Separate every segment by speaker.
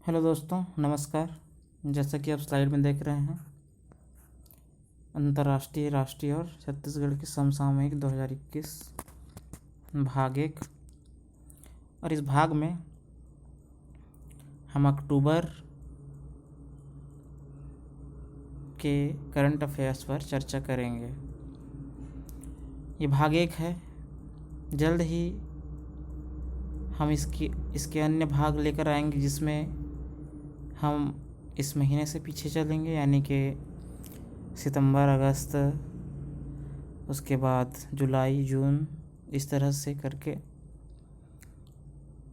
Speaker 1: Hello दोस्तों, नमस्कार। जैसा कि आप स्लाइड में देख रहे हैं, अंतर्राष्ट्रीय, राष्ट्रीय और छत्तीसगढ़ की समसामयिक 2021 भाग 1। और इस भाग में हम अक्टूबर के करंट अफेयर्स पर चर्चा करेंगे। ये भाग 1 है। जल्द ही हम इसके अन्य भाग लेकर आएंगे, जिसमें हम इस महीने से पीछे चलेंगे, यानी कि सितंबर, अगस्त, उसके बाद जुलाई, जून, इस तरह से करके।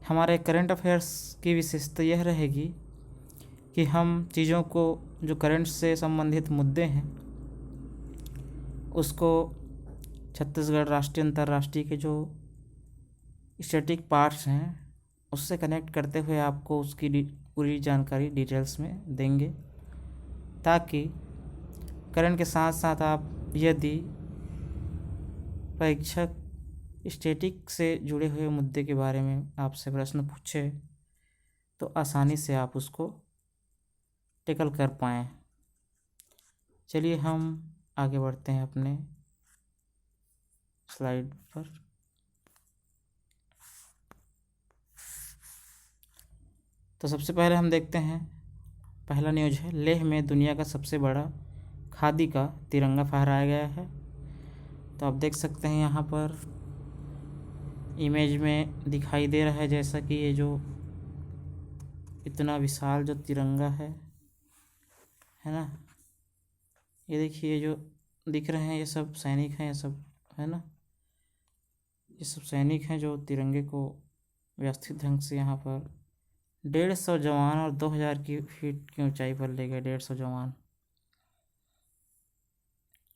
Speaker 1: हमारे करंट अफेयर्स की विशेषता यह रहेगी कि हम चीज़ों को, जो करंट से संबंधित मुद्दे हैं, उसको छत्तीसगढ़ राष्ट्रीय, अंतर्राष्ट्रीय के जो स्टैटिक पार्ट्स हैं उससे कनेक्ट करते हुए आपको उसकी पूरी जानकारी डिटेल्स में देंगे, ताकि करंट के साथ साथ आप, यदि परीक्षक स्टैटिक से जुड़े हुए मुद्दे के बारे में आपसे प्रश्न पूछे तो आसानी से आप उसको टेकल कर पाएँ। चलिए हम आगे बढ़ते हैं अपने स्लाइड पर। तो सबसे पहले हम देखते हैं, पहला न्यूज़ है, लेह में दुनिया का सबसे बड़ा खादी का तिरंगा फहराया गया है। तो आप देख सकते हैं यहाँ पर इमेज में दिखाई दे रहा है, जैसा कि ये जो इतना विशाल जो तिरंगा है ना, ये देखिए, जो दिख रहे हैं ये सब सैनिक हैं, ये सब है ना, ये सब सैनिक हैं जो तिरंगे को व्यवस्थित ढंग से यहाँ पर 150 जवान और 2000 फीट की ऊंचाई पर ले गए। 150 जवान।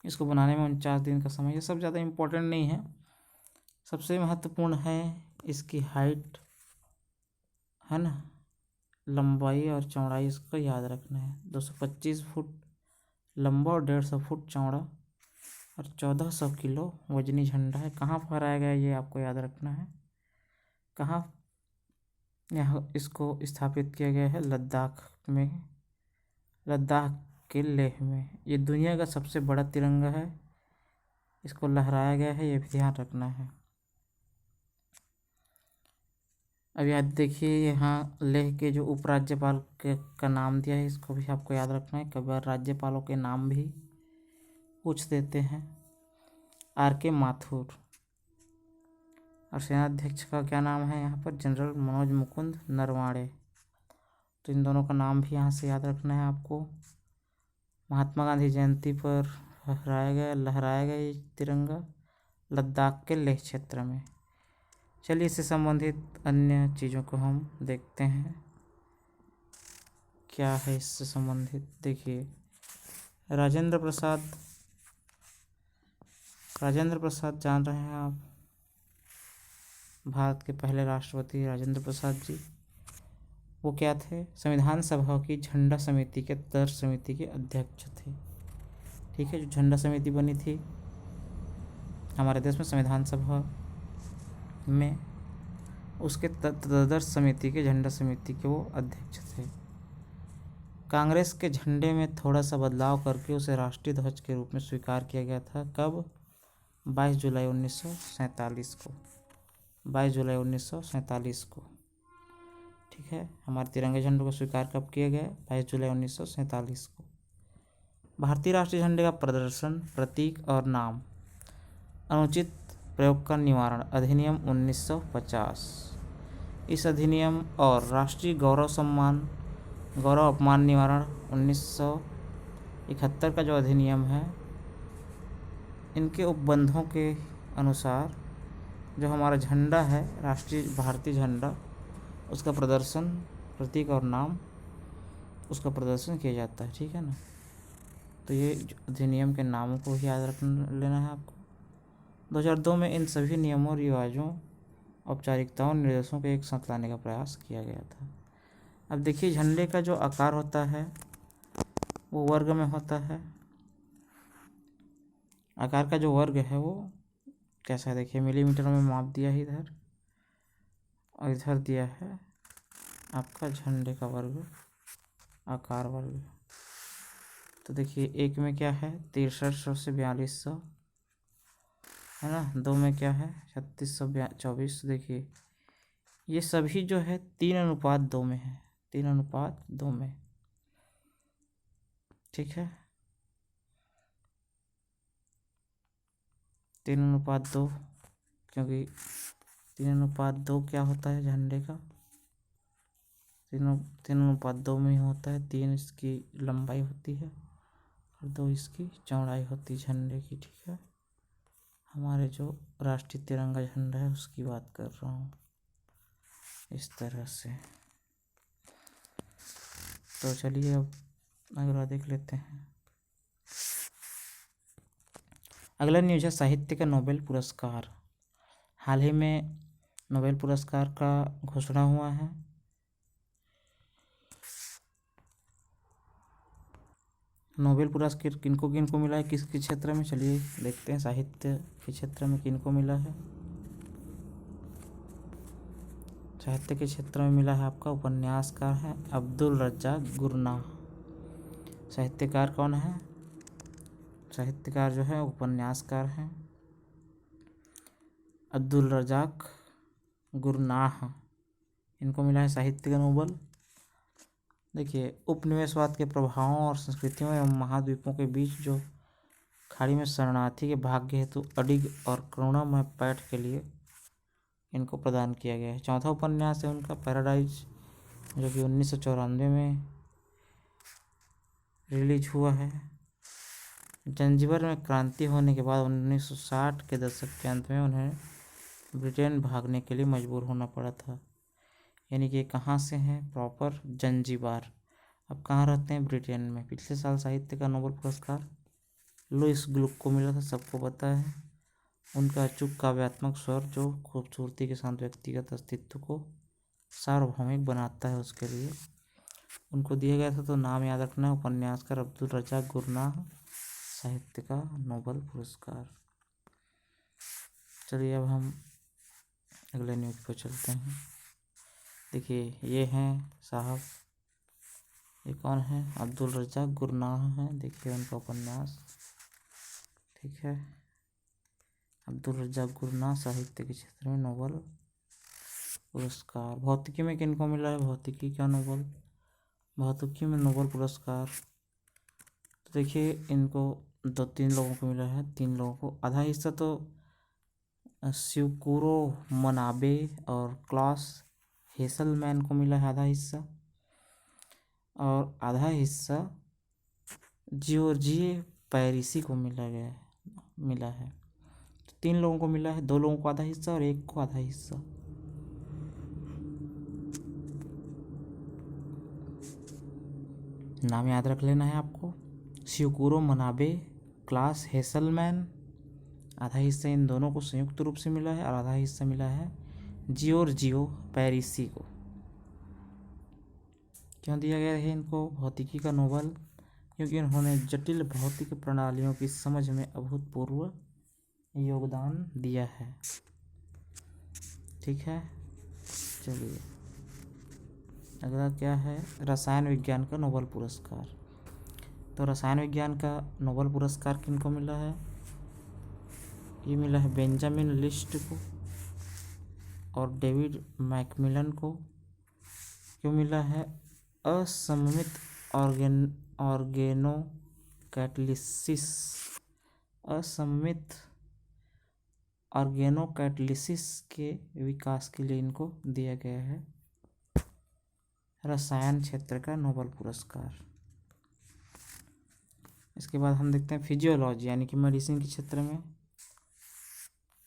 Speaker 1: इसको बनाने में 49 दिन का समय। ये सब ज़्यादा इम्पोर्टेंट नहीं है, सबसे महत्वपूर्ण है इसकी हाइट, है ना, लंबाई और चौड़ाई। इसको याद रखना है। 225 फुट लंबा और 150 फुट चौड़ा और 1400 किलो वजनी झंडा है। कहाँ फहराया गया ये आपको याद रखना है। कहाँ यहाँ इसको स्थापित किया गया है? लद्दाख में, लद्दाख के लेह में। ये दुनिया का सबसे बड़ा तिरंगा है, इसको लहराया गया है, ये भी ध्यान रखना है। अब याद देखिए, यहाँ लेह के जो उपराज्यपाल का नाम दिया है, इसको भी आपको याद रखना है। कई बार राज्यपालों के नाम भी पूछ देते हैं। R.K. माथुर। और सेनाध्यक्ष का क्या नाम है यहाँ पर? जनरल मनोज मुकुंद नरवाणे। तो इन दोनों का नाम भी यहाँ से याद रखना है आपको। महात्मा गांधी जयंती पर लहराया गया ये तिरंगा लद्दाख के लेह क्षेत्र में। चलिए इससे संबंधित अन्य चीज़ों को हम देखते हैं, क्या है इससे संबंधित। देखिए, राजेंद्र प्रसाद जान रहे हैं आप, भारत के पहले राष्ट्रपति राजेंद्र प्रसाद जी। वो क्या थे? संविधान सभा की झंडा समिति के तर्क समिति के अध्यक्ष थे। ठीक है, जो झंडा समिति बनी थी हमारे देश में संविधान सभा में, उसके तदर्थ समिति के, झंडा समिति के वो अध्यक्ष थे। कांग्रेस के झंडे में थोड़ा सा बदलाव करके उसे राष्ट्रीय ध्वज के रूप में स्वीकार किया गया था। कब? 22 जुलाई 1947 को। 22 जुलाई 1947 को। ठीक है, हमारे तिरंगे झंडे को स्वीकार कब किया गया? 22 जुलाई 1947 को। भारतीय राष्ट्रीय झंडे का प्रदर्शन, प्रतीक और नाम, अनुचित प्रयोग का निवारण अधिनियम 1950। इस अधिनियम और राष्ट्रीय गौरव अपमान निवारण 1971 का जो अधिनियम है, इनके उपबंधों के अनुसार जो हमारा झंडा है, राष्ट्रीय भारतीय झंडा, उसका प्रदर्शन, प्रतीक और नाम, उसका प्रदर्शन किया जाता है। ठीक है ना। तो ये अधिनियम के नामों को भी याद रख लेना है आपको। 2002 में इन सभी नियमों, रिवाजों, औपचारिकताओं, निर्देशों को एक साथ लाने का प्रयास किया गया था। अब देखिए, झंडे का जो आकार होता है वो वर्ग में होता है। आकार का जो वर्ग है वो कैसा है? देखिए, मिलीमीटर में माप दिया है इधर, और इधर दिया है आपका झंडे का वर्ग, आकार वर्ग। तो देखिए एक में क्या है 6300 से 4200 है ना, 2 में क्या है 3624। देखिए ये सभी जो है 3:2 में है, 3:2 में। ठीक है, 3:2, क्योंकि 3:2 क्या होता है झंडे का, 3:2 में ही होता है। 3 इसकी लंबाई होती है और 2 इसकी चौड़ाई होती है झंडे की। ठीक है, हमारे जो राष्ट्रीय तिरंगा झंडा है उसकी बात कर रहा हूँ इस तरह से। तो चलिए अब अगला देख लेते हैं। अगला न्यूज़ है साहित्य का नोबेल पुरस्कार। हाल ही में नोबेल पुरस्कार का घोषणा हुआ है। नोबेल पुरस्कार किनको किनको मिला है, किस किस क्षेत्र में, चलिए देखते हैं। साहित्य के क्षेत्र में किनको मिला है। साहित्य के क्षेत्र में मिला है आपका उपन्यासकार है अब्दुल रज्जाक गुरनाह। साहित्यकार कौन है, साहित्यकार जो है उपन्यासकार हैं अब्दुल रज्जाक गुरनाह, इनको मिला है साहित्य का नोबेल। देखिए उपनिवेशवाद के प्रभावों और संस्कृतियों एवं महाद्वीपों के बीच जो खाड़ी में शरणार्थी के भाग्य हेतु अडिग और करुणामय पैठ के लिए इनको प्रदान किया गया है। चौथा उपन्यास है उनका पैराडाइज, जो कि 1994 में रिलीज हुआ है। जंजीबर में क्रांति होने के बाद 1960 के दशक के अंत में उन्हें ब्रिटेन भागने के लिए मजबूर होना पड़ा था। यानी कि कहाँ से हैं, प्रॉपर जंजीबार। अब कहाँ रहते हैं, ब्रिटेन में। पिछले साल साहित्य का नोबेल पुरस्कार लुईस ग्लुक को मिला था, सबको पता है। उनका अचूक काव्यात्मक स्वर जो खूबसूरती के साथ व्यक्तिगत अस्तित्व को सार्वभौमिक बनाता है, उसके लिए उनको दिया गया था। तो नाम याद रखना है, उपन्यासकार अब्दुल रज्जाक गुरनाह, साहित्य का नोबेल पुरस्कार। चलिए अब हम अगले न्यूज़ पर चलते हैं। देखिए ये हैं साहब, ये कौन है, अब्दुल रज्जाक गुरनाह हैं। देखिए उनका उपन्यास, ठीक है, अब्दुल रज्जाक गुरनाह, साहित्य के क्षेत्र में नोबेल पुरस्कार। भौतिकी में किनको मिला है, भौतिकी का नोबेल, भौतिकी में नोबेल पुरस्कार। तो देखिए इनको 2-3 लोगों को मिला है, 3 लोगों को। आधा हिस्सा तो स्यूकुरो मनाबे और क्लॉस हेसलमैन को मिला है, आधा हिस्सा। और आधा हिस्सा जियोर्जिए पैरिसी को मिला है। तो 3 लोगों को मिला है, 2 लोगों को आधा हिस्सा और 1 को आधा हिस्सा। नाम याद रख लेना है आपको, स्यूकुरो मनाबे, क्लॉस हेसलमैन। आधा हिस्सा इन दोनों को संयुक्त रूप से मिला है और आधा हिस्सा मिला है जियोर्जियो पैरिसी को। क्यों दिया गया है इनको भौतिकी का नोबेल, क्योंकि उन्होंने जटिल भौतिक प्रणालियों की समझ में अभूतपूर्व योगदान दिया है। ठीक है, चलिए अगला क्या है, रसायन विज्ञान का नोबेल पुरस्कार। तो रसायन विज्ञान का नोबेल पुरस्कार किनको मिला है, ये मिला है बेंजामिन लिस्ट को और डेविड मैकमिलन को। क्यों मिला है, असममित ऑर्गेनो कैटलिसिस, असममित ऑर्गेनो कैटलिसिस के विकास के लिए इनको दिया गया है रसायन क्षेत्र का नोबेल पुरस्कार। इसके बाद हम देखते हैं फिजियोलॉजी यानी कि मेडिसिन के क्षेत्र में।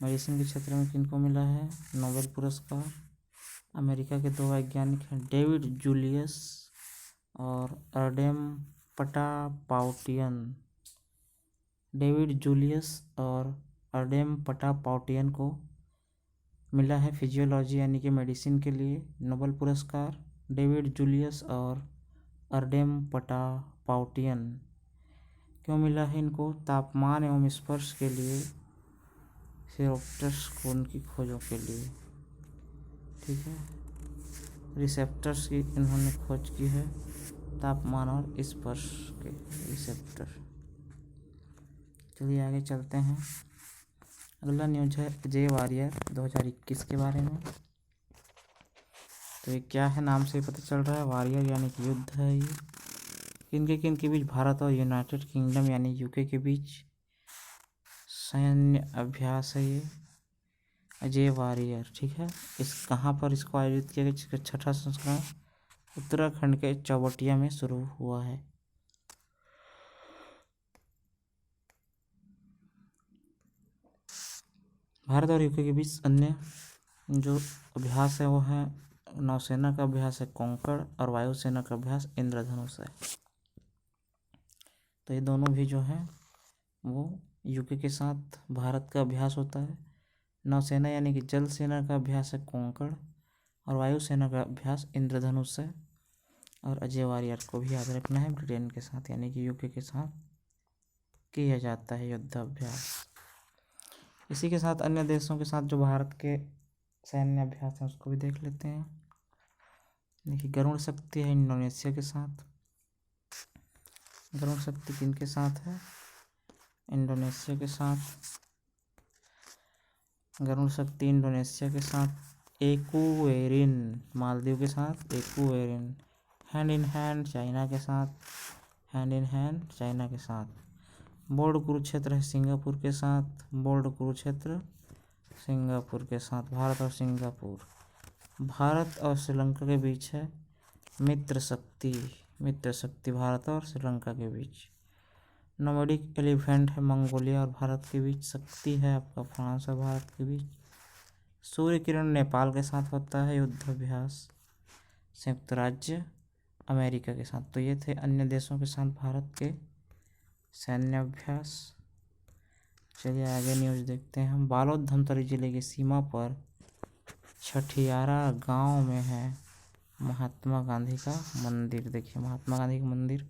Speaker 1: मेडिसिन के क्षेत्र में किनको मिला है नोबेल पुरस्कार, अमेरिका के 2 वैज्ञानिक हैं, डेविड जूलियस और अर्डेम पटापाउटियन। डेविड जूलियस और अर्डेम पटापाउटियन को मिला है फिजियोलॉजी यानी कि मेडिसिन के लिए नोबेल पुरस्कार। डेविड जूलियस और अर्डेम पटापाउटियन क्यों मिला है इनको, तापमान एवं स्पर्श के लिए, सिरोप्टर्स को उनकी खोजों के लिए। ठीक है, रिसेप्टर्स की इन्होंने खोज की है, तापमान और स्पर्श के रिसेप्टर। चलिए आगे चलते हैं। अगला न्यूज है अजय वारियर 2021 के बारे में। तो ये क्या है, नाम से ही पता चल रहा है, वारियर यानी कि युद्ध है ये। किन के बीच? भारत और यूनाइटेड किंगडम यानी यूके के बीच सैन्य अभ्यास है ये अजय वारियर। ठीक है, इस कहाँ पर इसको आयोजित किया गया? जिसका 6ठा संस्करण उत्तराखंड के चौबटिया में शुरू हुआ है। भारत और यूके के बीच अन्य जो अभ्यास है वो है नौसेना का अभ्यास है कॉन्कॉर्ड और वायुसेना का अभ्यास इंद्रधनुष है। तो ये दोनों भी जो है वो यूके के साथ भारत का अभ्यास होता है। नौसेना यानी कि जल सेना का अभ्यास है कॉन्कॉर्ड और वायुसेना का अभ्यास इंद्रधनुष है। और अजय वारियर को भी याद रखना है, ब्रिटेन के साथ यानी कि यूके के साथ किया जाता है युद्धाभ्यास। इसी के साथ अन्य देशों के साथ जो भारत के सैन्य अभ्यास हैं उसको भी देख लेते हैं। देखिए, गरुड़ शक्ति है इंडोनेशिया के साथ। गरुड़ शक्ति किनके साथ है? इंडोनेशिया के साथ। गरुड़ शक्ति इंडोनेशिया के साथ। एक्वेरिन मालदीव के साथ। Ekuverin hand in hand China के साथ। हैंड इन हैंड चाइना के साथ। बोल्ड कुरुक्षेत्र है सिंगापुर के साथ। बोल्ड कुरुक्षेत्र सिंगापुर के साथ। भारत और सिंगापुर। भारत और श्रीलंका के बीच है मित्र शक्ति। मित्र शक्ति भारत और श्रीलंका के बीच। नोमैडिक एलिफेंट है मंगोलिया और भारत के बीच। शक्ति है आपका फ्रांस और भारत के बीच। सूर्य किरण नेपाल के साथ होता है युद्धाभ्यास। संयुक्त राज्य अमेरिका के साथ। तो ये थे अन्य देशों के साथ भारत के सैन्य अभ्यास। चलिए आगे न्यूज देखते हैं हम। बालोद धमतरी जिले की सीमा पर छठियारा गांव में है महात्मा गांधी का मंदिर। देखिए, महात्मा गांधी का मंदिर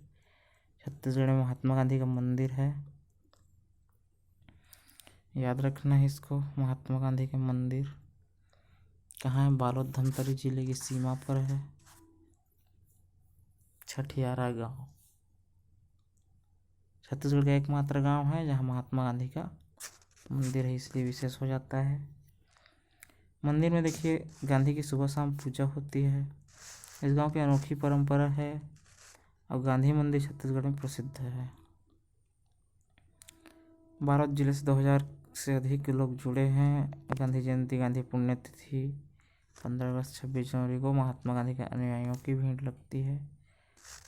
Speaker 1: छत्तीसगढ़ में महात्मा गांधी का मंदिर है, याद रखना है इसको। महात्मा गांधी का मंदिर कहाँ है? बालोद धमतरी जिले की सीमा पर है छठियारा गांव। छत्तीसगढ़ का एकमात्र गांव है जहां महात्मा गांधी का मंदिर है, इसलिए विशेष हो जाता है। मंदिर में देखिए गांधी की सुबह शाम पूजा होती है। इस गांव की अनोखी परंपरा है और गांधी मंदिर छत्तीसगढ़ में प्रसिद्ध है। बालोद जिले से 2000 से अधिक लोग जुड़े हैं। गांधी जयंती, गांधी पुण्यतिथि 15 अगस्त 26 जनवरी को महात्मा गांधी के अनुयायियों की भीड़ लगती है।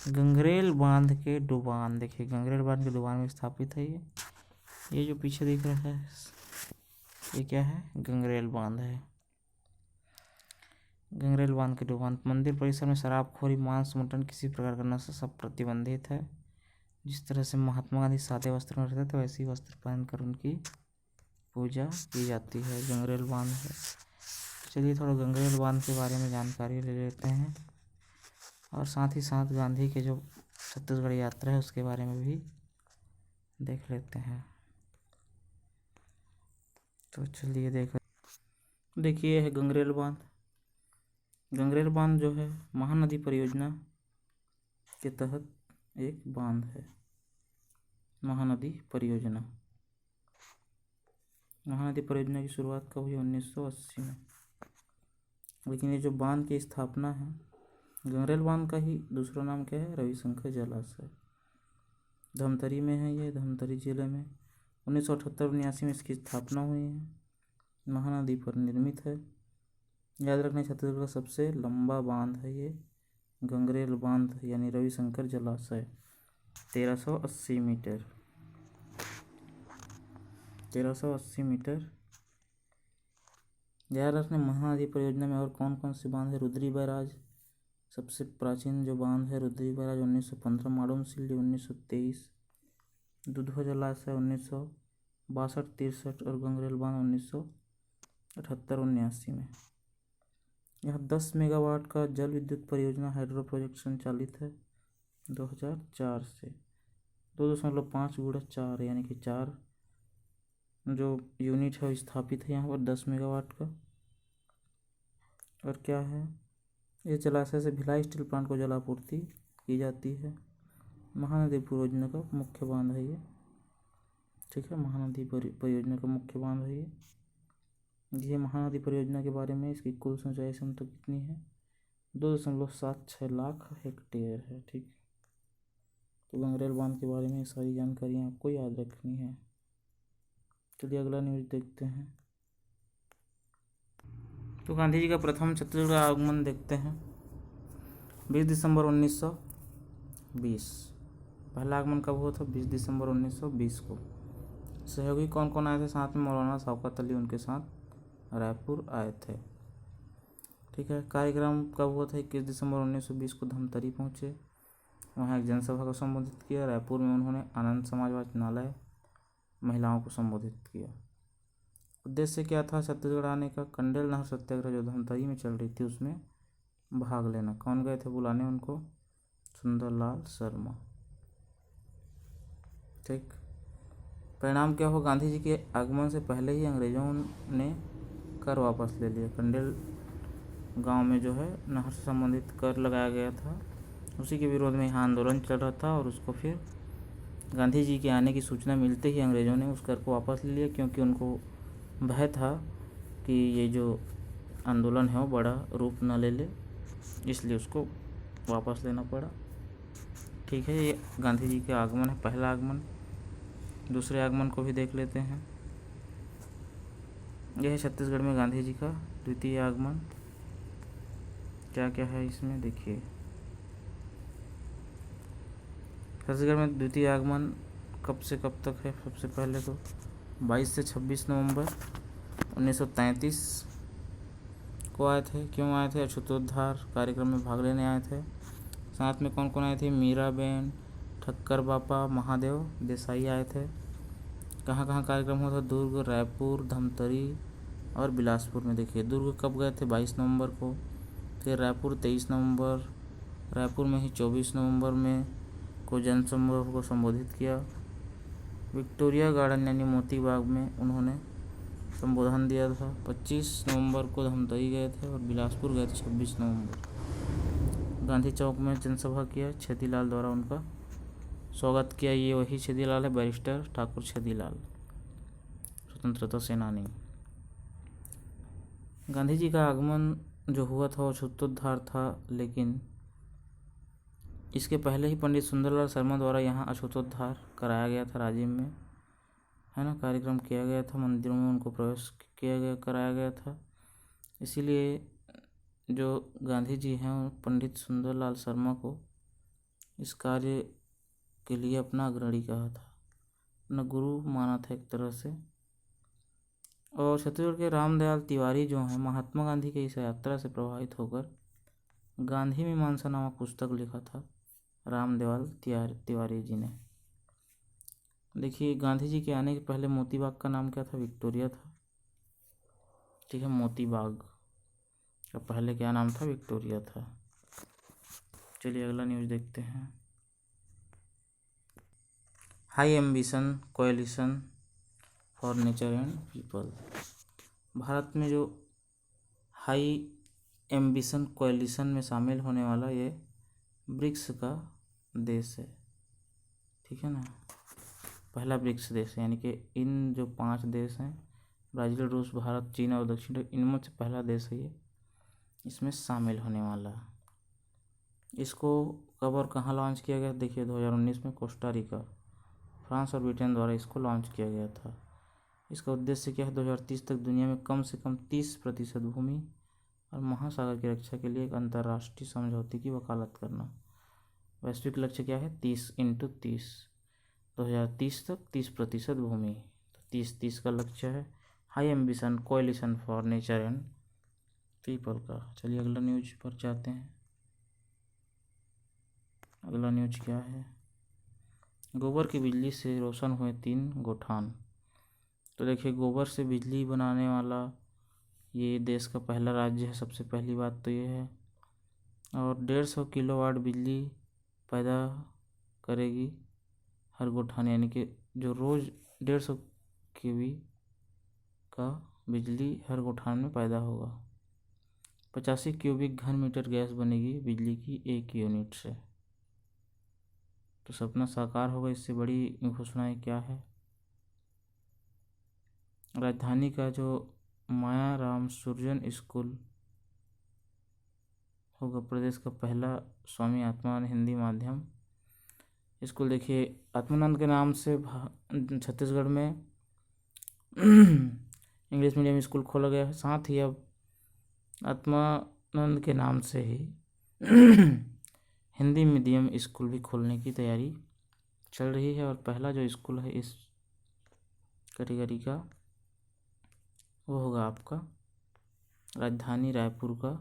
Speaker 1: गंगरेल बांध के डुबान। देखिए, गंगरेल बांध के डुबान में स्थापित है ये जो पीछे दिख रहा है ये क्या है? गंगरेल बांध है। गंगरेल बांध के डुबान। मंदिर परिसर में शराबखोरी, मांस, मटन, किसी प्रकार का नशा सब प्रतिबंधित है। जिस तरह से महात्मा गांधी सादे वस्त्र में रहते थे वैसे ही वस्त्र पहनकर उनकी पूजा की जाती है। गंगरेल बांध है। चलिए थोड़ा गंगरेल बांध के बारे में जानकारी ले लेते हैं और साथ ही साथ गांधी के जो छत्तीसगढ़ यात्रा है उसके बारे में भी देख लेते हैं। तो चलिए देखिए है गंगरेल बांध। गंगरेल बांध जो है महानदी परियोजना के तहत एक बांध है। महानदी परियोजना। महानदी परियोजना की शुरुआत कब हुई? 1980 में। लेकिन ये जो बांध की स्थापना है, गंगरेल बांध का ही दूसरा नाम क्या है? रविशंकर जलाशय। धमतरी में है ये, धमतरी जिले में। 1978-79 में इसकी स्थापना हुई है। महानदी पर निर्मित है। याद रखना, छत्तीसगढ़ का सबसे लंबा बांध है ये गंगरेल बांध यानी रविशंकर जलाशय। 1380 मीटर। 1380 मीटर। याद रखना, महानदी परियोजना में और कौन कौन से बांध है? रुद्री बैराज सबसे प्राचीन जो बांध है, रुद्री बैराज 1915। माडूम सिल्ली 1923। दुधवा जलाशय 1962-63 और गंगरेल बांध 1978-79 में। यहाँ 10 मेगावाट का जल विद्युत परियोजना हाइड्रो प्रोजेक्ट संचालित है 2004 से। 2.5 × 4 यानी कि 4 जो यूनिट है स्थापित है यहाँ पर 10 मेगावाट का। और क्या है? इस जलाशय से भिलाई स्टील प्लांट को जलापूर्ति की जाती है। महानदी परियोजना का मुख्य बांध है ये, ठीक है। महानदी परियोजना का मुख्य बांध है ये महानदी परियोजना के बारे में इसकी कुल सिंचाई क्षमता कितनी है? 2.76 लाख हेक्टेयर है, ठीक। तो गंगरेल बांध के बारे में सारी जानकारियाँ आपको याद रखनी है। चलिए अगला न्यूज़ देखते हैं। तो गांधी जी का प्रथम छत्तीसगढ़ आगमन देखते हैं। 20 दिसंबर 1920। पहला आगमन कब हुआ था? 20 दिसंबर 1920 को। सहयोगी कौन कौन आए थे साथ में? मौलाना शौकत अली उनके साथ रायपुर आए थे, ठीक है। कार्यक्रम कब हुआ था? 21 दिसंबर 1920 को धमतरी पहुँचे, वहाँ एक जनसभा को संबोधित किया। रायपुर में उन्होंने आनंद समाज वाचनालय महिलाओं को संबोधित किया। उद्देश्य क्या था छत्तीसगढ़ आने का? कंडेल नहर सत्याग्रह जो धमतरी में चल रही थी उसमें भाग लेना। कौन गए थे बुलाने उनको? सुंदरलाल शर्मा, ठीक। परिणाम क्या हो? गांधी जी के आगमन से पहले ही अंग्रेजों ने कर वापस ले लिया। कंडेल गांव में जो है नहर से संबंधित कर लगाया गया था, उसी के विरोध में यहाँ आंदोलन चल रहा था और उसको फिर गांधी जी के आने की सूचना मिलते ही अंग्रेज़ों ने उस कर को वापस ले लिया, क्योंकि उनको भय था कि ये जो आंदोलन है वो बड़ा रूप न ले ले, इसलिए उसको वापस लेना पड़ा, ठीक है। ये गांधी जी के आगमन है, पहला आगमन। दूसरे आगमन को भी देख लेते हैं। यह है छत्तीसगढ़ में गांधी जी का द्वितीय आगमन। क्या क्या है इसमें देखिए। छत्तीसगढ़ में द्वितीय आगमन कब से कब तक है? सबसे पहले तो 22 से 26 नवंबर 1933 को आए थे। क्यों आए थे? अछूतोद्धार कार्यक्रम में भाग लेने आए थे। साथ में कौन कौन आए थे? मीराबेन, ठक्कर बापा, महादेव देसाई आए थे। कहाँ कहाँ कार्यक्रम हुआ था? दुर्ग, रायपुर, धमतरी और बिलासपुर में। देखिए दुर्ग कब गए थे? 22 नवंबर को। फिर रायपुर 23 नवंबर, रायपुर में ही 24 नवंबर में को जनसमूह को संबोधित किया। विक्टोरिया गार्डन यानी मोती बाग में उन्होंने संबोधन दिया था। 25 नवंबर को धमतरी गए थे और बिलासपुर गए थे 26 नवंबर। गांधी चौक में जनसभा किया, छेदीलाल द्वारा उनका स्वागत किया। ये वही छेदीलाल है, बैरिस्टर ठाकुर छेदीलाल, स्वतंत्रता सेनानी। गांधी जी का आगमन जो हुआ था वो अछूतोद्धार था, लेकिन इसके पहले ही पंडित सुंदरलाल शर्मा द्वारा यहाँ अछूतोद्धार कराया गया था राजिम में, है ना। कार्यक्रम किया गया था, मंदिरों में उनको प्रवेश कराया गया था। इसीलिए जो गांधी जी हैं पंडित सुंदरलाल शर्मा को इस कार्य के लिए अपना अग्रणी कहा था, अपना गुरु माना था एक तरह से। और छत्तीसगढ़ के रामदयाल तिवारी जो हैं महात्मा गांधी के इस यात्रा से प्रभावित होकर गांधी मीमांसा नामक पुस्तक लिखा था रामदयाल तिवारी जी ने। देखिए गांधी जी के आने के पहले मोती बाग का नाम क्या था? विक्टोरिया था, ठीक है। मोती बाग का पहले क्या नाम था? विक्टोरिया था। चलिए अगला न्यूज़ देखते हैं। High ambition coalition for nature and people. Bharat में जो हाई एम्बिशन कोएलिशन में शामिल होने वाला ये ब्रिक्स का देश है, ठीक है ना। पहला ब्रिक्स देश है, यानी कि इन जो 5 देश हैं ब्राज़ील, रूस, भारत, चीन और दक्षिण, इनमें से पहला देश है ये इसमें शामिल होने वाला। इसको कब और कहाँ लॉन्च किया गया? देखिए 2019 में कोस्टा रिका, फ्रांस और ब्रिटेन द्वारा इसको लॉन्च किया गया था। इसका उद्देश्य क्या है? 2030 तक दुनिया में कम से कम 30% भूमि और महासागर की रक्षा के लिए एक अंतर्राष्ट्रीय समझौते की वकालत करना। वैश्विक लक्ष्य क्या है? 30x30। 2030 तक 30% भूमि, तो 30-30 का लक्ष्य है। High ambition coalition for nature and people का। चलिए अगला न्यूज पर जाते हैं। अगला न्यूज क्या है? गोबर की बिजली से रोशन हुए 3 गोठान। तो देखिए गोबर से बिजली बनाने वाला ये देश का पहला राज्य है, सबसे पहली बात तो ये है। और 150 किलोवाट बिजली पैदा करेगी हर गोठान, यानी कि जो रोज़ 150 kV का बिजली हर गोठान में पैदा होगा। 85 क्यूबिक घन मीटर गैस बनेगी बिजली की 1 यूनिट से। तो सपना साकार होगा, इससे बड़ी घोषणाएं क्या है। राजधानी का जो माया राम सुरजन स्कूल होगा प्रदेश का पहला स्वामी आत्मानंद हिंदी माध्यम स्कूल। देखिए आत्मानंद के नाम से छत्तीसगढ़ में इंग्लिश मीडियम स्कूल खोला गया है। साथ ही अब आत्मानंद के नाम से ही हिंदी मीडियम स्कूल भी खोलने की तैयारी चल रही है। और पहला जो स्कूल है इस कैटेगरी का वो होगा आपका राजधानी रायपुर का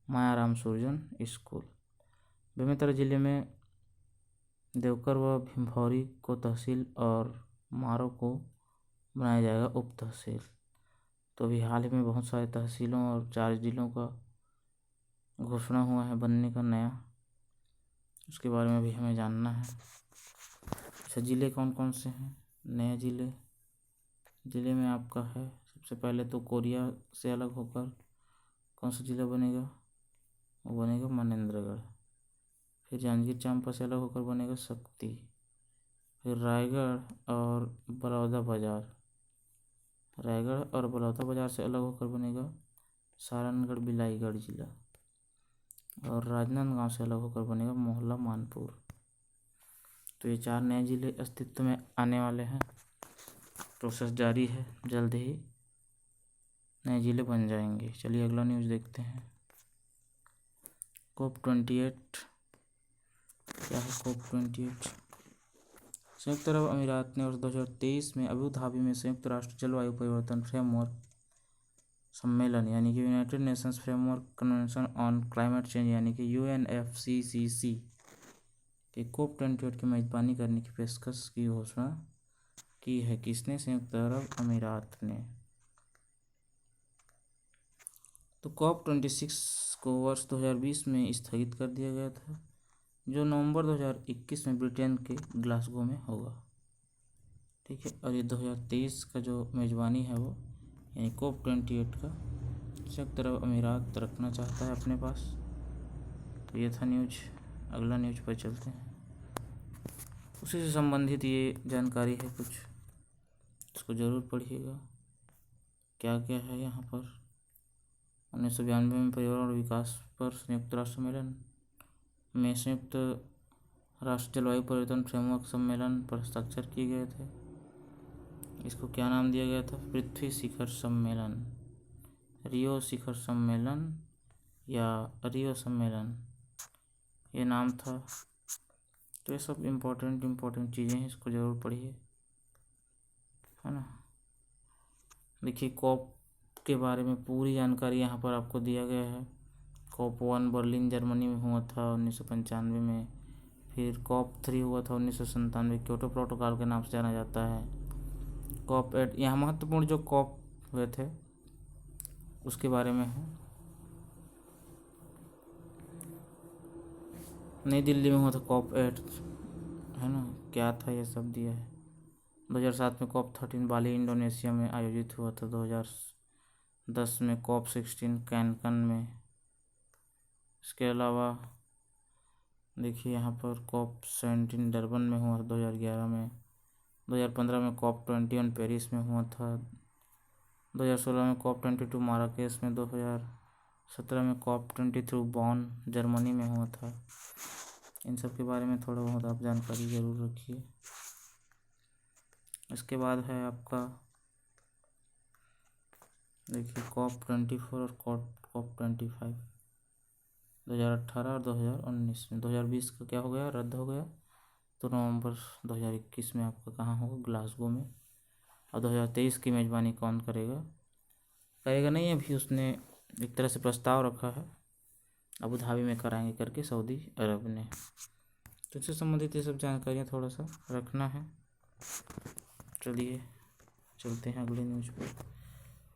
Speaker 1: मायाराम सुरजन स्कूल। बेमेतरा जिले में देवकर व भीमभौरी को तहसील और मारो को बनाया जाएगा उप तहसील। तो अभी हाल ही में बहुत सारे तहसीलों और 4 जिलों का घोषणा हुआ है बनने का नया, उसके बारे में भी हमें जानना है। अच्छा, ज़िले कौन कौन से हैं नए ज़िले में आपका है। सबसे पहले तो कोरिया से अलग होकर कौन सा ज़िला बनेगा, वो बनेगा मनेंद्रगढ़। फिर जांजगीर चांपा से अलग होकर बनेगा शक्ति। फिर रायगढ़ और बलौदा बाजार से अलग होकर बनेगा सारनगढ़ बिलाईगढ़ जिला। और राजनांदगांव से अलग होकर बनेगा मोहल्ला मानपुर। तो ये 4 नए जिले अस्तित्व में आने वाले हैं। प्रोसेस जारी है, जल्द ही नए जिले बन जाएंगे। चलिए अगला न्यूज़ देखते हैं। COP28 क्या है। COP28 संयुक्त अरब अमीरात ने वर्ष 2023 में अबू धाबी में संयुक्त राष्ट्र जलवायु परिवर्तन फ्रेमवर्क सम्मेलन यानी कि United Nations framework convention on climate change यानी कि UNFCCC के COP28 की मेजबानी करने की पेशकश की घोषणा की है। किसने, संयुक्त अरब अमीरात ने। तो COP26 को वर्ष 2020 में स्थगित कर दिया गया था, जो नवंबर 2021 में ब्रिटेन के ग्लासगो में होगा। ठीक है, और ये 2023 का जो मेजबानी है वो यानी COP28 का संयुक्त अरब अमीरात रखना चाहता है अपने पास। तो ये था न्यूज। अगला न्यूज पर चलते हैं। उसी से संबंधित ये जानकारी है कुछ, इसको ज़रूर पढ़िएगा। क्या क्या है यहाँ पर। 1992 में पर्यावरण और विकास पर संयुक्त राष्ट्र सम्मेलन में संयुक्त राष्ट्र जलवायु परिवर्तन फ्रेमवर्क सम्मेलन पर हस्ताक्षर किए गए थे। इसको क्या नाम दिया गया था, पृथ्वी शिखर सम्मेलन, रियो शिखर सम्मेलन या रियो सम्मेलन, ये नाम था। तो ये सब इम्पोर्टेंट चीज़ें हैं, इसको ज़रूर पढ़िए, है ना। देखिए COP के बारे में पूरी जानकारी यहाँ पर आपको दिया गया है। COP1 बर्लिन जर्मनी में हुआ था 1995 में। फिर COP3 हुआ था 1997, क्योटो प्रोटोकॉल के नाम से जाना जाता है। COP8 यहाँ महत्वपूर्ण जो COP हुए थे उसके बारे में है। नई दिल्ली में हुआ था COP8, है ना, क्या था ये सब दिया है। 2007 में COP13 बाली इंडोनेशिया में आयोजित हुआ था। 2010 में COP16 कैनकन में। इसके अलावा देखिए यहाँ पर COP17 डरबन में हुआ था 2011 में। 2015 में COP21 पेरिस में हुआ था। 2016 में COP22 माराकेश में। 2017 में COP23 बॉन जर्मनी में हुआ था। इन सब के बारे में थोड़ा बहुत आप जानकारी ज़रूर रखिए। इसके बाद है आपका देखिए COP24 और COP25 2018 और 2019 में। 2020 का क्या हो गया, रद्द हो गया। तो नवंबर 2021 में आपका कहाँ होगा, ग्लासगो में। और 2023 की मेज़बानी कौन करेगा नहीं, अभी उसने एक तरह से प्रस्ताव रखा है, अबू धाबी में कराएंगे करके सऊदी अरब ने। तो इससे संबंधित ये सब जानकारियाँ थोड़ा सा रखना है। चलिए चलते हैं अगले न्यूज़ पर।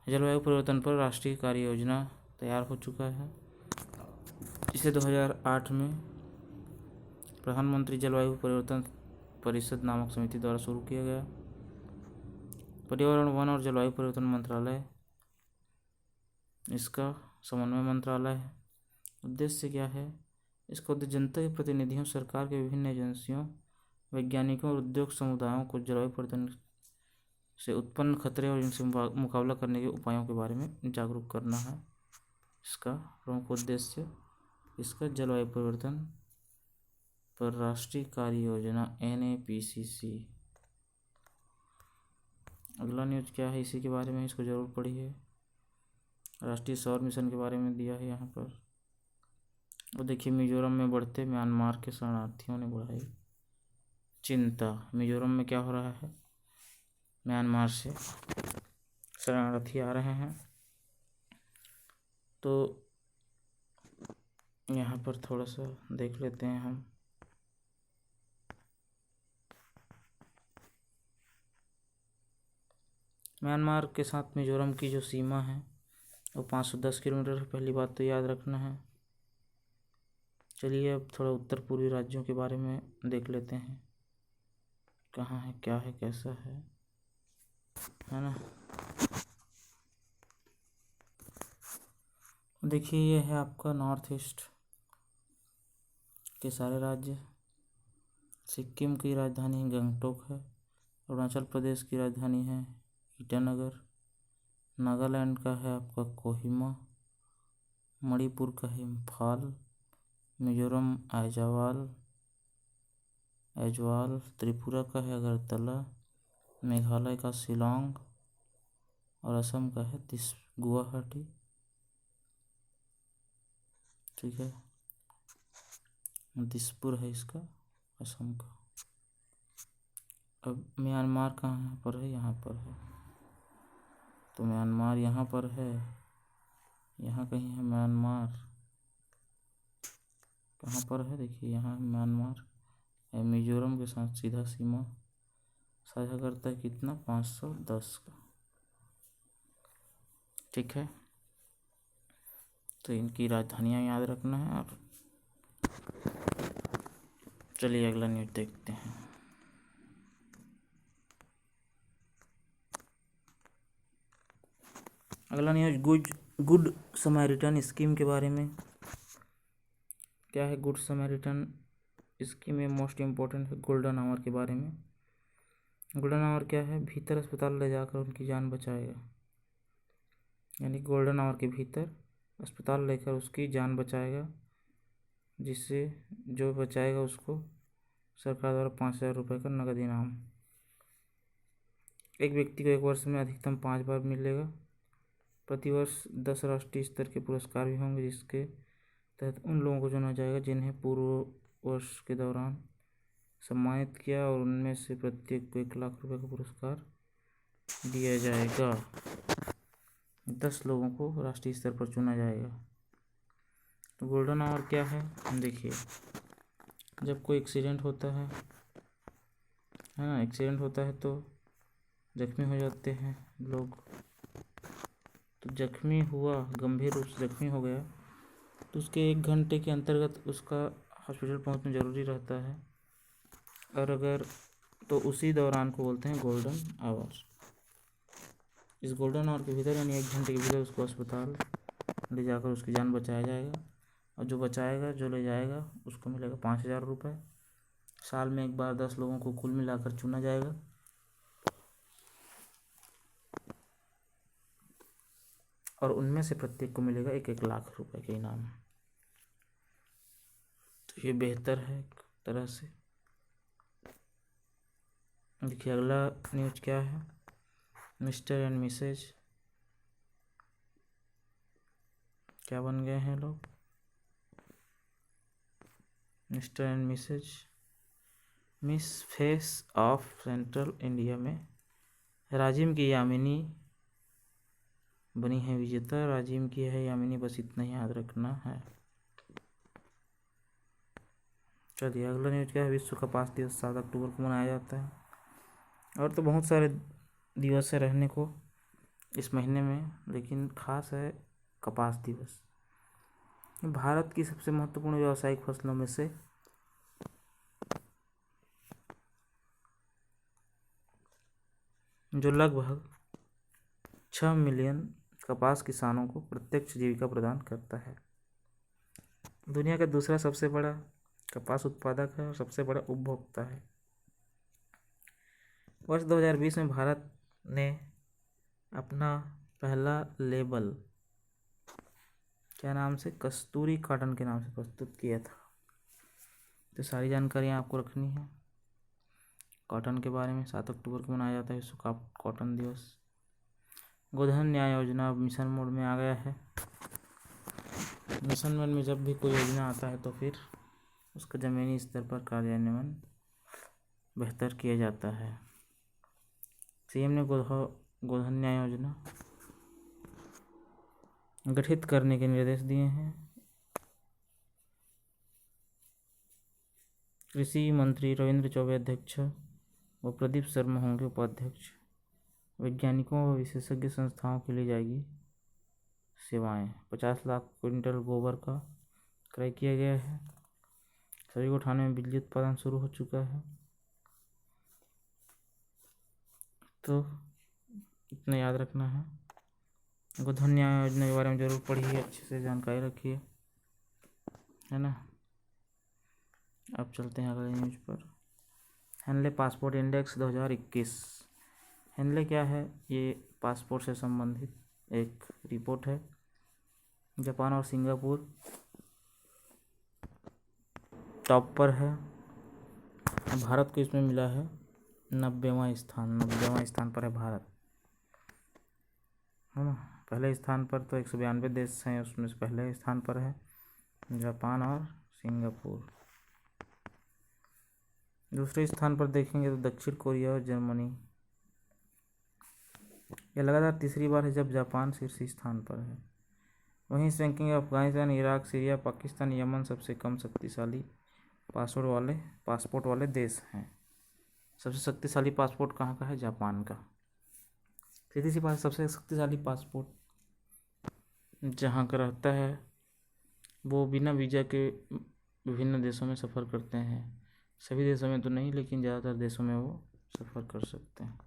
Speaker 1: जलवायु परिवर्तन पर राष्ट्रीय कार्य योजना तैयार हो चुका है। इसे 2008 में प्रधानमंत्री जलवायु परिवर्तन परिषद नामक समिति द्वारा शुरू किया गया। पर्यावरण, वन और जलवायु परिवर्तन मंत्रालय इसका समन्वय मंत्रालय है। उद्देश्य क्या है इसका? उद्देश्य जनता के प्रतिनिधियों, सरकार के विभिन्न एजेंसियों, वैज्ञानिकों और उद्योग समुदायों को जलवायु परिवर्तन से उत्पन्न खतरे और इनसे मुकाबला करने के उपायों के बारे में जागरूक करना है। इसका प्रमुख उद्देश्य इसका जलवायु परिवर्तन पर राष्ट्रीय कार्य योजना NAPCC। अगला न्यूज क्या है इसी के बारे में, इसको जरूर पढ़िए। राष्ट्रीय सौर मिशन के बारे में दिया है यहाँ पर। और देखिए मिजोरम में बढ़ते म्यांमार के शरणार्थियों ने बढ़ाई चिंता। मिजोरम में क्या हो रहा है? म्यांमार से शरणार्थी आ रहे हैं। तो यहाँ पर थोड़ा सा देख लेते हैं हम। म्यांमार के साथ मिजोरम की जो सीमा है वो 510 किलोमीटर है। पहली बात तो याद रखना है। चलिए अब थोड़ा उत्तर पूर्वी राज्यों के बारे में देख लेते हैं, कहाँ है, क्या है, कैसा है ना। देखिए ये है आपका नॉर्थ ईस्ट के सारे राज्य। सिक्किम की राजधानी गंगटोक है। अरुणाचल प्रदेश की राजधानी है ईटानगर। नागालैंड का है आपका कोहिमा। मणिपुर का है इम्फाल। मिजोरम ऐजवाल। त्रिपुरा का है अगरतला। मेघालय का शिलोंग और असम का है गुवाहाटी। ठीक है, दिसपुर है इसका असम का। अब म्यांमार कहाँ पर है? यहाँ पर है। तो म्यांमार यहाँ पर है, यहाँ कहीं है म्यांमार। कहाँ पर है? देखिए यहाँ म्यांमार है। मिजोरम के साथ सीधा सीमा साझा करता है कितना? 510 का। ठीक है, तो इनकी राजधानियाँ याद रखना है। और चलिए अगला न्यूज देखते हैं। अगला न्यूज गुड समारिटन स्कीम के बारे में। क्या है गुड समारिटन स्कीम में? मोस्ट इम्पोर्टेंट है गोल्डन आवर के बारे में। गोल्डन आवर क्या है? भीतर अस्पताल ले जाकर उनकी जान बचाएगा। यानी गोल्डन आवर के भीतर अस्पताल लेकर उसकी जान बचाएगा, जिससे जो बचाएगा उसको सरकार द्वारा 5,000 रुपये का नगद इनाम। एक व्यक्ति को एक वर्ष में अधिकतम 5 बार मिलेगा। प्रतिवर्ष 10 राष्ट्रीय स्तर के पुरस्कार भी होंगे, जिसके तहत उन लोगों को चुना जाएगा जिन्हें पूर्व वर्ष के दौरान सम्मानित किया, और उनमें से प्रत्येक को 1 लाख रुपये का पुरस्कार दिया जाएगा। 10 लोगों को राष्ट्रीय स्तर पर चुना जाएगा। तो गोल्डन आवर क्या है? देखिए, जब कोई एक्सीडेंट होता है ना, एक्सीडेंट होता है तो जख्मी हो जाते हैं लोग। तो जख्मी हुआ, गंभीर रूप से जख्मी हो गया, तो उसके 1 घंटे के अंतर्गत उसका हॉस्पिटल पहुंचना ज़रूरी रहता है। और अगर तो उसी दौरान को बोलते हैं गोल्डन आवर। इस गोल्डन आवर के भीतर यानी 1 घंटे के भीतर उसको अस्पताल ले जाकर उसकी जान बचाया जाएगा। और जो बचाएगा, जो ले जाएगा, उसको मिलेगा 5,000 रुपये। साल में 1 बार 10 लोगों को कुल मिलाकर चुना जाएगा। और उनमें से प्रत्येक को मिलेगा 1-1 लाख रुपए के इनाम। तो ये बेहतर है एक तरह से। देखिए अगला न्यूज क्या है? मिस्टर एंड मिसेज क्या बन गए हैं लोग? Mister and missus miss face of central India में राजिम की यामिनी बनी है विजेता। राजिम की है यामिनी, बस इतना ही याद रखना है। चलिए अगला न्यूज क्या है? विश्व कपास दिवस 7 अक्टूबर को मनाया जाता है। और तो बहुत सारे दिवस है रहने को इस महीने में, लेकिन खास है कपास दिवस। भारत की सबसे महत्वपूर्ण व्यावसायिक फसलों में से जो लगभग 6 मिलियन कपास किसानों को प्रत्यक्ष जीविका प्रदान करता है। दुनिया का दूसरा सबसे बड़ा कपास उत्पादक है और सबसे बड़ा उपभोक्ता है। वर्ष 2020 में भारत ने अपना पहला लेबल क्या नाम से, कस्तूरी कॉटन के नाम से प्रस्तुत किया था। तो सारी जानकारियाँ आपको रखनी है कॉटन के बारे में। 7 अक्टूबर को मनाया जाता है विश्व कॉटन दिवस। गोधन न्याय योजना अब मिशन मोड में आ गया है। मिशन मोड में जब भी कोई योजना आता है तो फिर उसका ज़मीनी स्तर पर कार्यान्वयन बेहतर किया जाता है। सीएम ने गोधन न्याय योजना गठित करने के निर्देश दिए हैं। कृषि मंत्री रविंद्र चौबे अध्यक्ष व प्रदीप शर्मा होंगे उपाध्यक्ष। वैज्ञानिकों व विशेषज्ञ संस्थाओं के लिए जाएगी सेवाएं। 50 लाख क्विंटल गोबर का क्रय किया गया है। सभी गोठानों में बिजली उत्पादन शुरू हो चुका है। तो इतना याद रखना है। गोधन न्याय योजना के बारे में जरूर पढ़िए, अच्छे से जानकारी रखिए, है ना। अब चलते हैं अगले न्यूज पर। Henley passport index 2021। हेनले क्या है? ये पासपोर्ट से संबंधित एक रिपोर्ट है। जापान और सिंगापुर टॉप पर है। भारत को इसमें मिला है 90वां स्थान। 90वां स्थान पर है भारत, है ना। पहले स्थान पर तो 192 देश हैं, उसमें से पहले स्थान पर है जापान और सिंगापुर। दूसरे स्थान पर देखेंगे तो दक्षिण कोरिया और जर्मनी। यह लगातार तीसरी बार है जब जापान शीर्ष स्थान पर है। वहीं इस रैंकिंग में Afghanistan, Iraq, Syria, Pakistan, Yemen सबसे कम शक्तिशाली पासपोर्ट वाले देश हैं। सबसे शक्तिशाली पासपोर्ट कहाँ का है? जापान का। सीधी सी बात, सबसे शक्तिशाली पासपोर्ट जहाँ का रहता है वो बिना वीज़ा के विभिन्न देशों में सफ़र करते हैं। सभी देशों में तो नहीं, लेकिन ज़्यादातर देशों में वो सफ़र कर सकते हैं।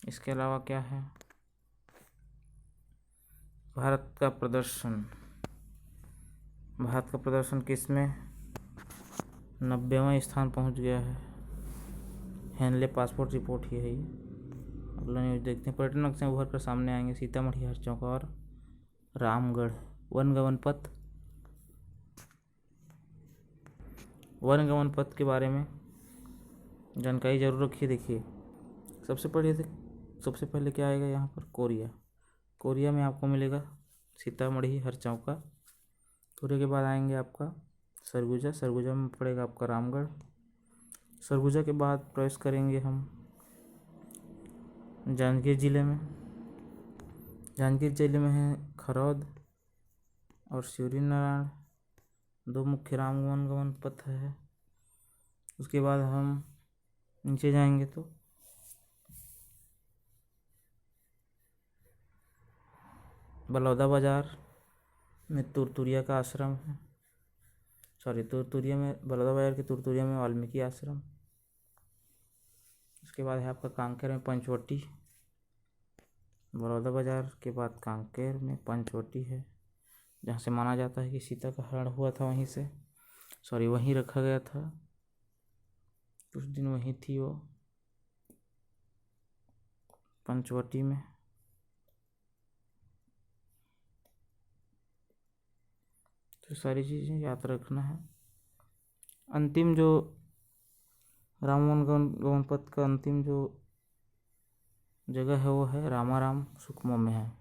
Speaker 1: इसके अलावा क्या है? भारत का प्रदर्शन किस में 90वां स्थान पहुंच गया है। हेनले पासपोर्ट रिपोर्ट ही है ये। अगला न्यूज देखते हैं। पर्यटन नक्शे उभर कर सामने आएंगे। सीतामढ़ी, हरचौक और रामगढ़। वन गमन पथ के बारे में जानकारी जरूर रखिए। देखिए, सबसे पहले क्या आएगा यहाँ पर? कोरिया में आपको मिलेगा सीतामढ़ी, हरचौका। कोरिया के बाद आएंगे आपका सरगुजा में पड़ेगा आपका रामगढ़। सरगुजा के बाद प्रवेश करेंगे हम जांजगीर जिले में। जांजगीर जिले में है खरौद और शिवरी नारायण, 2 मुख्य वन गमन पथ है। उसके बाद हम नीचे जाएंगे तो बलौदा बाजार में तुरतुरिया का आश्रम है। बलौदा बाजार के तुरतुरिया में वाल्मीकि आश्रम। उसके बाद है आपका कांकेर में पंचवटी। बलौदा बाजार के बाद कांकेर में पंचवटी है, जहाँ से माना जाता है कि सीता का हरण हुआ था। वहीं रखा गया था, कुछ दिन वहीं थी वो, पंचवटी में। तो सारी चीज़ें याद रखना है। अंतिम जो रामवन गमन पथ का अंतिम जो जगह है वो है रामाराम, सुकमा में है।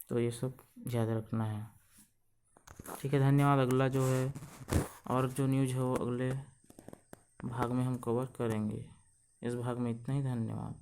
Speaker 1: तो ये सब याद रखना है। ठीक है, धन्यवाद। अगला जो है और जो न्यूज़ है वो अगले भाग में हम कवर करेंगे। इस भाग में इतना ही। धन्यवाद।